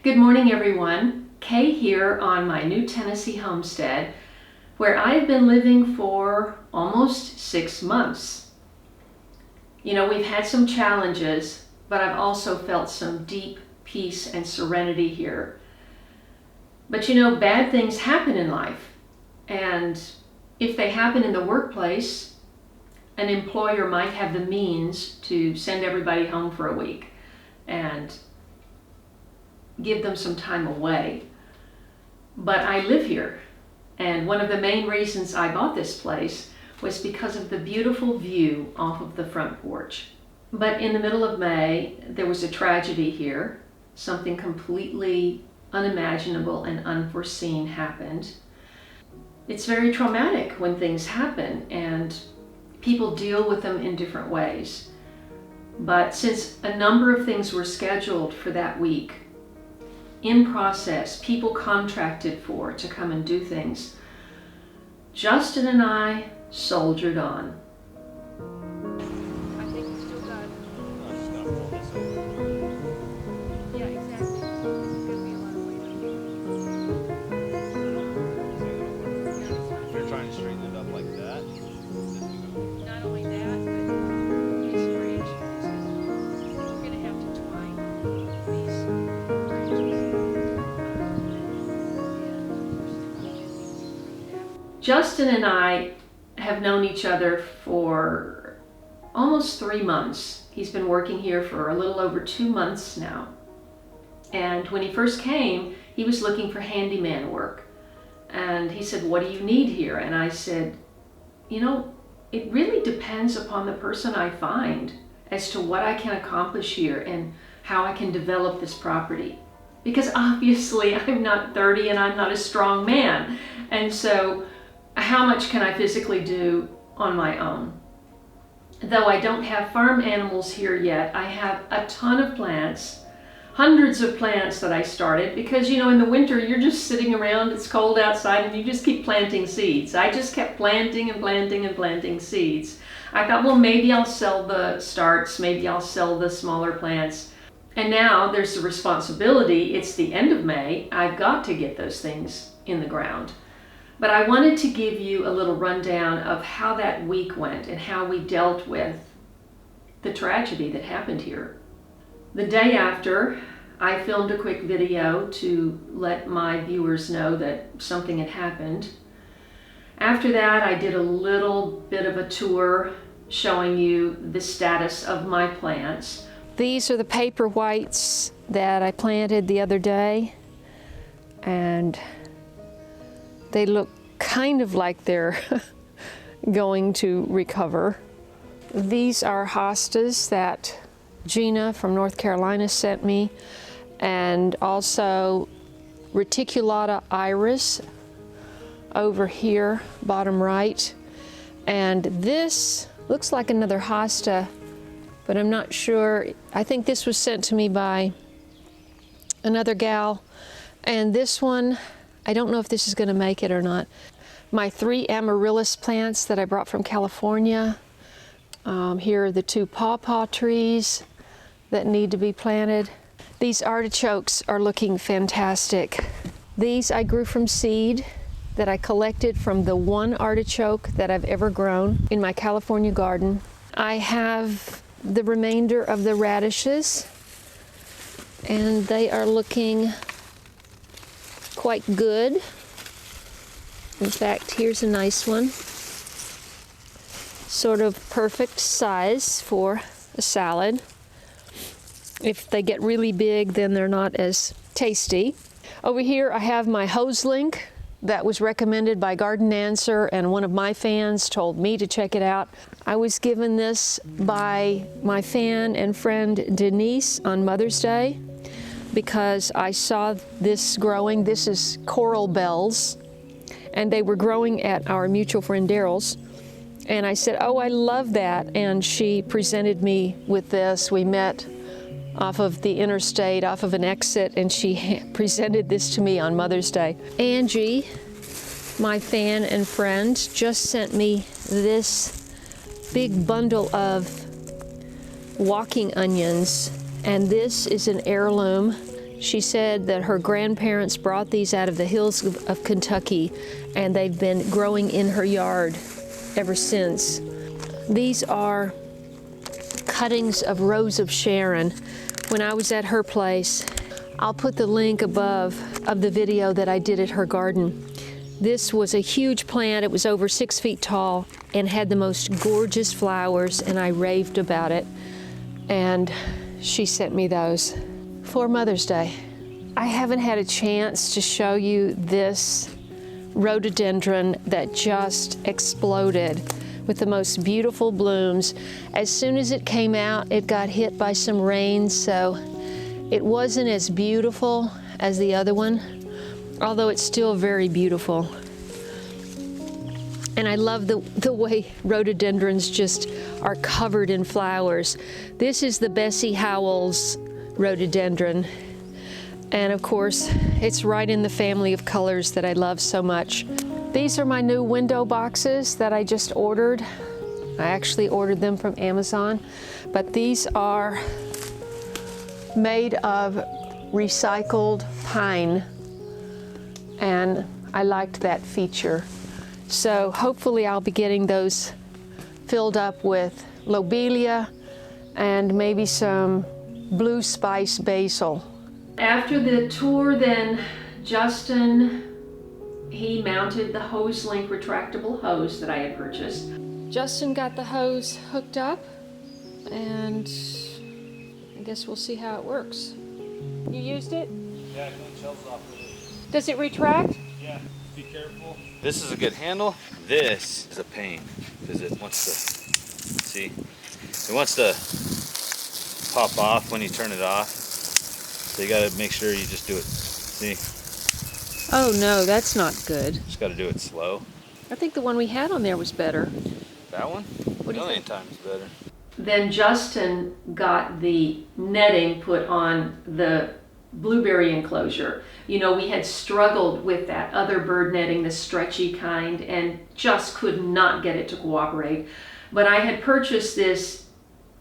Good morning, everyone. Kaye here on my new Tennessee homestead, where I've been living for almost 6 months. You know, we've had some challenges, but I've also felt some deep peace and serenity here. But you know, bad things happen in life, and if they happen in the workplace, an employer might have the means to send everybody home for a week and give them some time away. But I live here, and one of the main reasons I bought this place was because of the beautiful view off of the front porch. But in the middle of May, there was a tragedy here. Something completely unimaginable and unforeseen happened. It's very traumatic when things happen, and people deal with them in different ways. But since a number of things were scheduled for that week, in process, people contracted for to come and do things, Justin and I soldiered on. I think we still got. Yeah, exactly. It's gonna be a lot of weight If you're trying to straighten it up like that, Not only that, but these branches, we're gonna have to twine these branches. Justin and I have known each other for almost 3 months. He's been working here for a little over 2 months now. And when he first came, he was looking for handyman work. And he said, "What do you need here?" And I said, "You know, it really depends upon the person I find as to what I can accomplish here and how I can develop this property. Because obviously I'm not 30 and I'm not a strong man. And so how much can I physically do on my own? Though I don't have farm animals here yet, I have a ton of plants, hundreds of plants that I started, because you know, in the winter you're just sitting around, it's cold outside, and you just keep planting seeds. I just kept planting and planting and planting seeds. I thought, well, maybe I'll sell the starts, maybe I'll sell the smaller plants. And now there's the responsibility. It's the end of May. I've got to get those things in the ground. But I wanted to give you a little rundown of how that week went and how we dealt with the tragedy that happened here. The day after, I filmed a quick video to let my viewers know that something had happened. After that, I did a little bit of a tour showing you the status of my plants. These are the paper whites that I planted the other day, and they look kind of like they're going to recover. These are hostas that Gina from North Carolina sent me, and also reticulata iris over here, bottom right. And this looks like another hosta, but I'm not sure. I think this was sent to me by another gal. And this one, I don't know if this is going to make it or not. My 3 amaryllis plants that I brought from California. Here are the 2 pawpaw trees that need to be planted. These artichokes are looking fantastic. These I grew from seed that I collected from the 1 artichoke that I've ever grown in my California garden. I have the remainder of the radishes, and they are looking quite good. In fact, here's a nice one. Sort of perfect size for a salad. If they get really big, then they're not as tasty. Over here I have my hose link that was recommended by Garden Answer, and one of my fans told me to check it out. I was given this by my fan and friend Denise on Mother's Day because I saw this growing. This is coral bells, and they were growing at our mutual friend Daryl's. And I said, "Oh, I love that." And she presented me with this. We met off of the interstate, off of an exit, and she presented this to me on Mother's Day. Angie, my fan and friend, just sent me this big bundle of walking onions, and this is an heirloom. She said that her grandparents brought these out of the hills of Kentucky, and they've been growing in her yard ever since. These are cuttings of Rose of Sharon. When I was at her place, I'll put the link above of the video that I did at her garden. This was a huge plant. It was over 6 feet tall and had the most gorgeous flowers, and I raved about it. And she sent me those for Mother's Day. I haven't had a chance to show you this rhododendron that just exploded with the most beautiful blooms. As soon as it came out, it got hit by some rain, so it wasn't as beautiful as the other one, although it's still very beautiful. And I love the way rhododendrons just are covered in flowers. This is the Bessie Howells rhododendron. And of course, it's right in the family of colors that I love so much. These are my new window boxes that I just ordered. I actually ordered them from Amazon, but these are made of recycled pine, and I liked that feature. So hopefully I'll be getting those filled up with lobelia and maybe some blue spice basil. After the tour, then Justin, he mounted the hose link retractable hose that I had purchased. Justin got the hose hooked up, and I guess we'll see how it works. You used it? Yeah, I cleaned shelves off with it. Does it retract? Yeah, be careful. This is a good handle. This is a pain because it wants to, see, it wants to pop off when you turn it off. So you gotta make sure you just do it, see? Oh no, that's not good. Just gotta do it slow. I think the one we had on there was better. That one? What do you Million think? times better. Then Justin got the netting put on the blueberry enclosure. You know, we had struggled with that other bird netting, the stretchy kind, and just could not get it to cooperate. But I had purchased this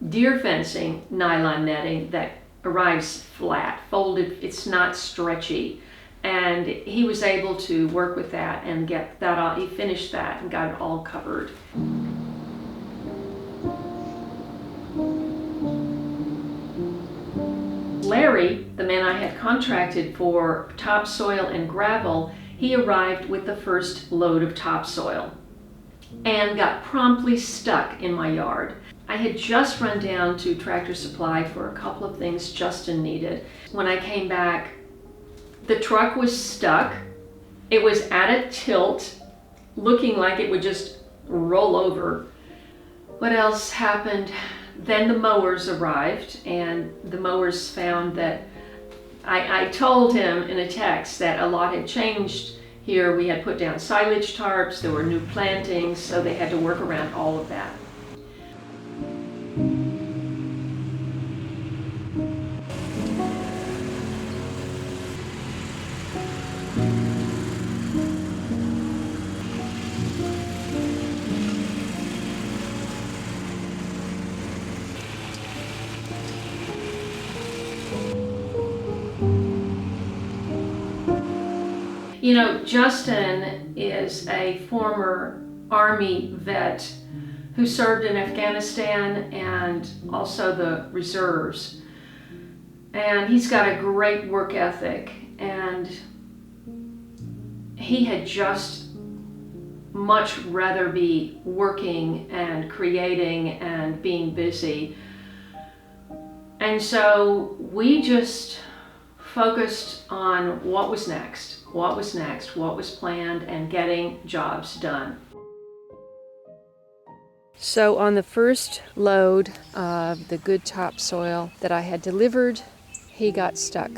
deer fencing nylon netting that arrives flat, folded, it's not stretchy. And he was able to work with that and get that all, he finished that and got it all covered. Larry, the man I had contracted for topsoil and gravel, he arrived with the first load of topsoil and got promptly stuck in my yard. I had just run down to Tractor Supply for a couple of things Justin needed. When I came back, the truck was stuck. It was at a tilt, looking like it would just roll over. What else happened? Then the mowers arrived, and the mowers found that I told him in a text that a lot had changed here. We had put down silage tarps, there were new plantings, so they had to work around all of that. You know, Justin is a former Army vet who served in Afghanistan and also the reserves. And he's got a great work ethic, and he had just much rather be working and creating and being busy. And so we just focused on what was next, what was planned, and getting jobs done. So on the first load of the good topsoil that I had delivered, he got stuck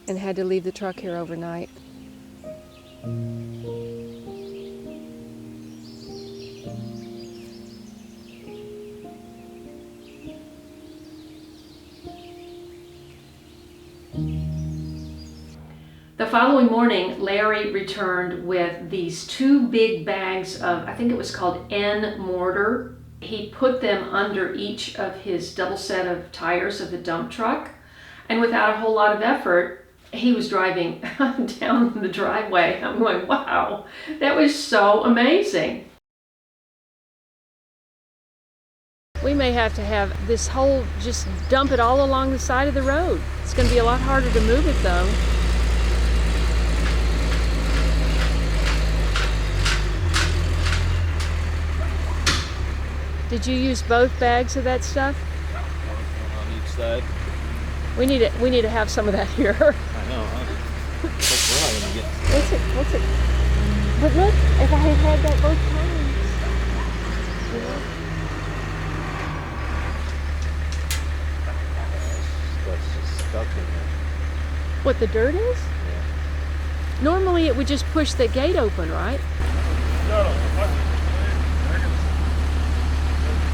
and had to leave the truck here overnight. The following morning, Larry returned with these two big bags of, I think it was called N mortar, He put them under each of his double set of tires of the dump truck, and without a whole lot of effort, he was driving down the driveway. I'm going, wow, that was so amazing. We may have to have this whole, just dump it all along the side of the road. It's going to be a lot harder to move it though. Did you use both bags of that stuff? On each side. We need to have some of that here. I know, huh? We're not gonna get. What's it? But look, if I had had that both times. You know? Stuff's just stuck in there. What, the dirt is? Yeah. Normally it would just push the gate open, right? No, what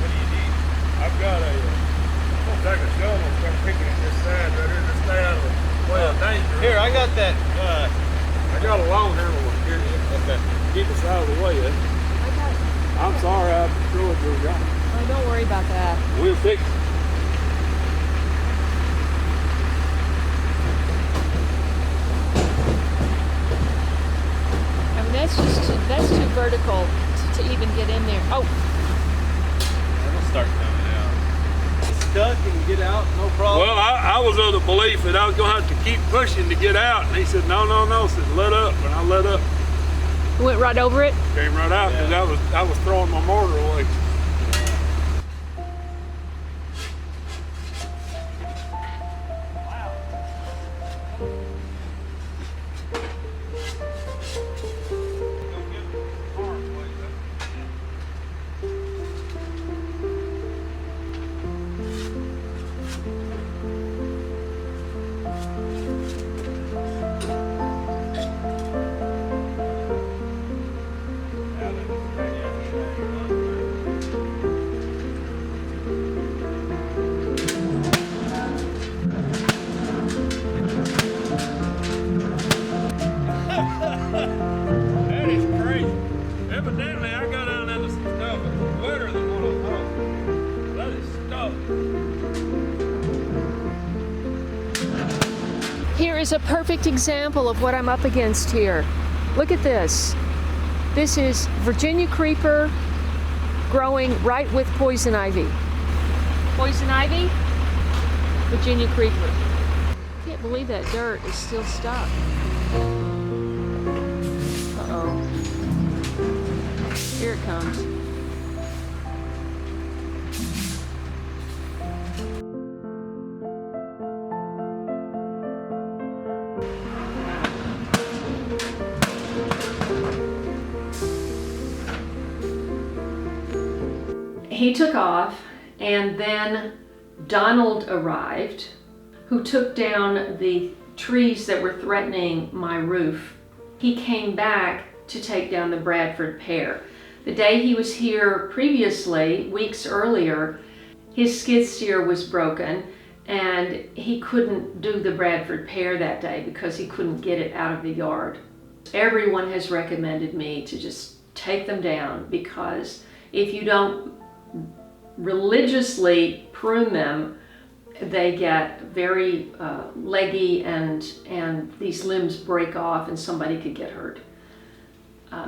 do you need? I've got a, I'm gonna take a shovel and start picking at this side right here, this side of the well, danger. Here, I got that. I got a long handle one here. Okay. Keep us out of the way. I'm sorry I threw it to you. Oh, don't worry about that. We'll fix it. I mean, that's too vertical to even get in there. Oh, It'll start coming out. Stuck and get out, no problem. Well, I was of the belief that I was going to have to keep pushing to get out. And he said, no. I said, let up. And I let up. went right over it. Came right out because I was throwing my mortar away. That is crazy. Evidently, I got down into some stuff that was wetter than what I thought. That is stuck. Here is a perfect example of what I'm up against here. Look at this. This is Virginia creeper growing right with poison ivy. Poison ivy, Virginia creeper. Can't believe that dirt is still stuck. Uh-oh. Here it comes. He took off, and then Donald arrived, who took down the trees that were threatening my roof. He came back to take down the Bradford pear. The day he was here previously, weeks earlier, his skid steer was broken and he couldn't do the Bradford pear that day because he couldn't get it out of the yard. Everyone has recommended me to just take them down because if you don't religiously prune them, they get very leggy and these limbs break off and somebody could get hurt.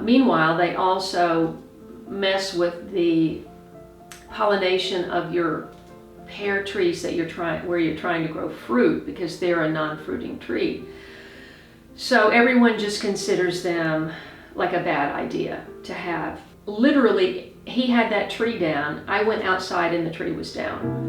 Meanwhile, they also mess with the pollination of your pear trees that where you're trying to grow fruit because they're a non-fruiting tree. So everyone just considers them like a bad idea to have. Literally, he had that tree down. I went outside and the tree was down.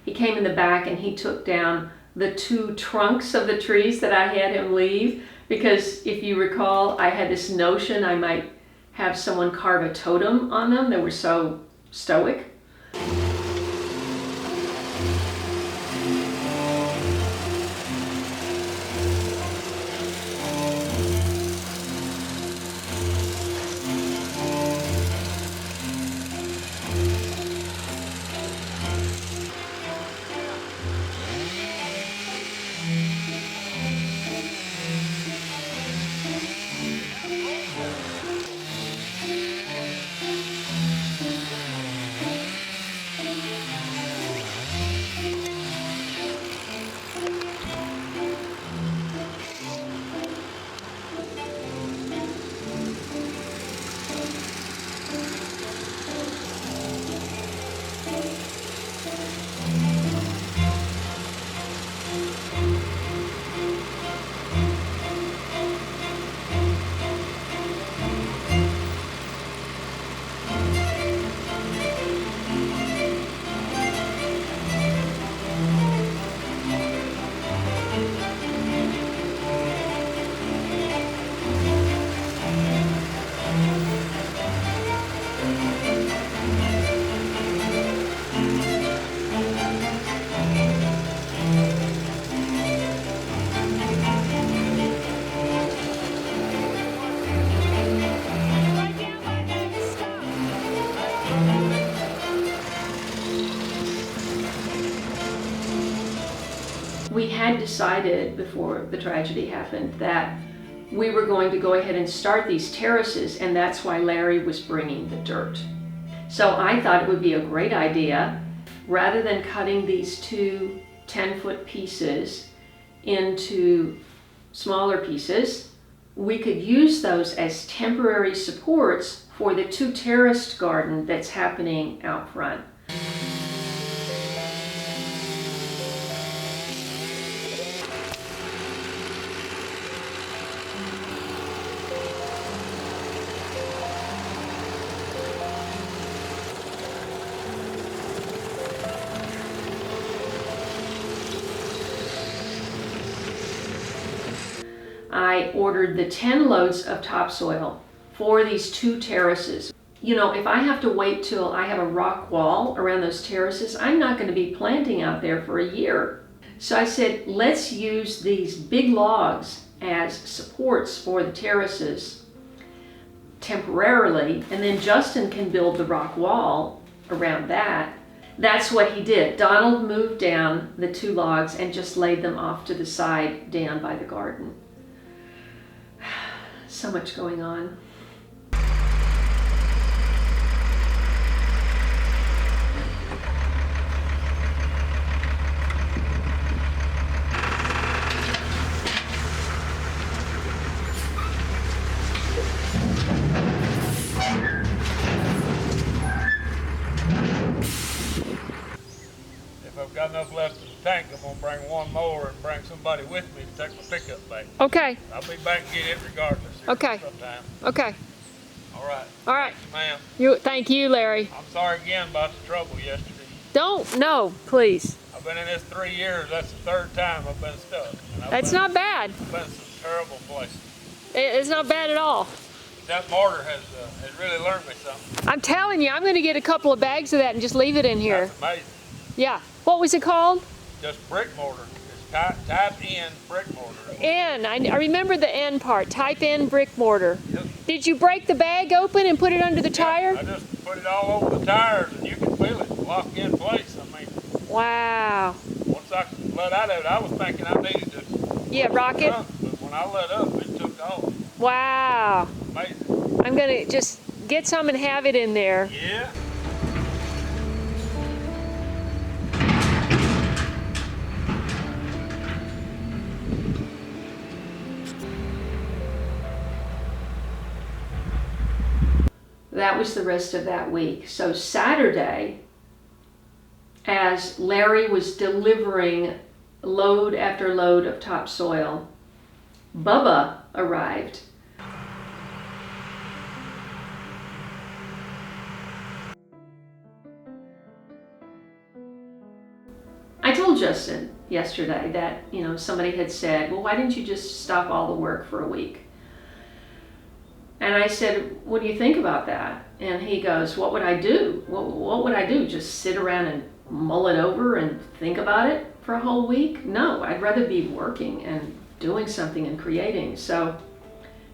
He came in the back and he took down the 2 trunks of the trees that I had him leave because if you recall, I had this notion I might have someone carve a totem on them. They were so stoic. had decided before the tragedy happened that we were going to go ahead and start these terraces, and that's why Larry was bringing the dirt. So I thought it would be a great idea, rather than cutting these two 10-foot pieces into smaller pieces, we could use those as temporary supports for the 2 terraced garden that's happening out front. I ordered the 10 loads of topsoil for these 2 terraces. You know, if I have to wait till I have a rock wall around those terraces, I'm not going to be planting out there for a year. So I said, let's use these big logs as supports for the terraces temporarily, and then Justin can build the rock wall around that. That's what he did. Donald moved down the 2 logs and just laid them off to the side down by the garden. So much going on. If I've got enough left in the tank, I'm gonna bring one mower and bring somebody with me to take my pickup back. Okay. I'll be back and get it regardless. Okay. Sometime. Okay. All right. All right. Ma'am, Thank you, Larry. I'm sorry again about the trouble yesterday. No, please. I've been in this 3 years. That's the 3rd time I've been stuck. And That's not bad. I've been in some terrible places. It's not bad at all. That mortar has really learned me something. I'm telling you, I'm going to get a couple of bags of that and just leave it in here. That's amazing. Yeah. What was it called? Just brick mortar. It's type in brick mortar. I remember the N part. Type in brick mortar. Yep. Did you break the bag open and put it under the tire? I just put it all over the tires and you can feel it lock in place. I mean, Wow. once I let out of it, I was thinking I needed to Yeah, rocket. but when I let up, it took off. Wow. Amazing. I'm going to just get some and have it in there. Yeah. That was the rest of that week. So Saturday, as Larry was delivering load after load of topsoil, Bubba arrived. I told Justin yesterday that, somebody had said, well, why didn't you just stop all the work for a week? And I said, what do you think about that? And he goes, what would I do? What would I do? Just sit around and mull it over and think about it for a whole week? No, I'd rather be working and doing something and creating. So,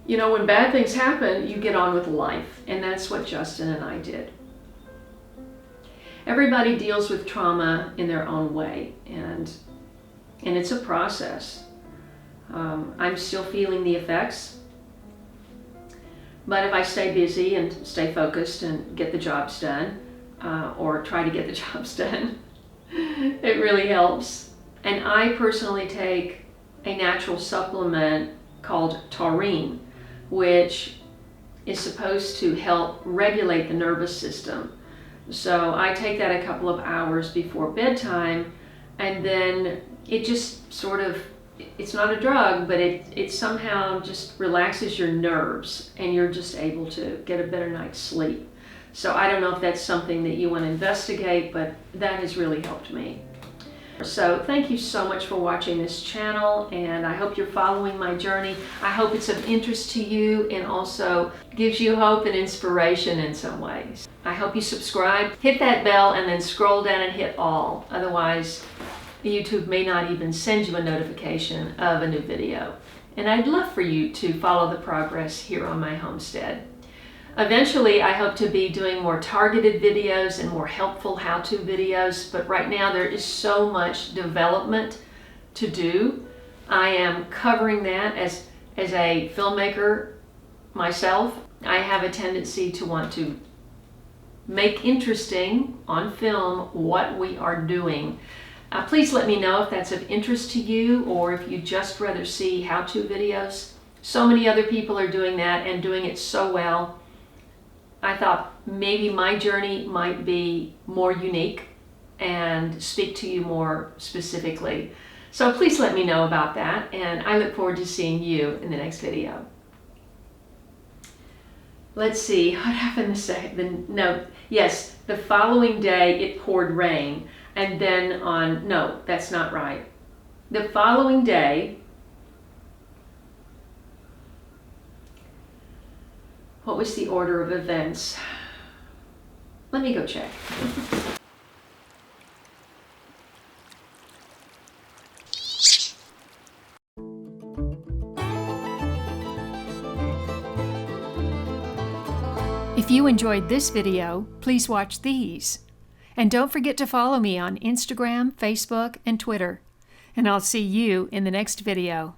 when bad things happen, you get on with life. And that's what Justin and I did. Everybody deals with trauma in their own way, and it's a process. I'm still feeling the effects. But if I stay busy and stay focused and get the jobs done, or try to get the jobs done, it really helps. And I personally take a natural supplement called taurine, which is supposed to help regulate the nervous system. So I take that a couple of hours before bedtime, and then it just sort of, it's not a drug, but it somehow just relaxes your nerves and you're just able to get a better night's sleep. So I don't know if that's something that you want to investigate, but that has really helped me. So thank you so much for watching this channel, and I hope you're following my journey. I hope it's of interest to you and also gives you hope and inspiration in some ways. I hope you subscribe, hit that bell, and then scroll down and hit all. Otherwise, YouTube may not even send you a notification of a new video. And I'd love for you to follow the progress here on my homestead. Eventually, I hope to be doing more targeted videos and more helpful how-to videos, but right now there is so much development to do. I am covering that as a filmmaker myself. I have a tendency to want to make interesting on film what we are doing. Please let me know if that's of interest to you, or if you just rather see how-to videos. So many other people are doing that and doing it so well. I thought maybe my journey might be more unique and speak to you more specifically. So please let me know about that, and I look forward to seeing you in the next video. Let's see, what happened yes, the following day it poured rain, and then no, that's not right. The following day, what was the order of events? Let me go check. If you enjoyed this video, please watch these. And don't forget to follow me on Instagram, Facebook, and Twitter. And I'll see you in the next video.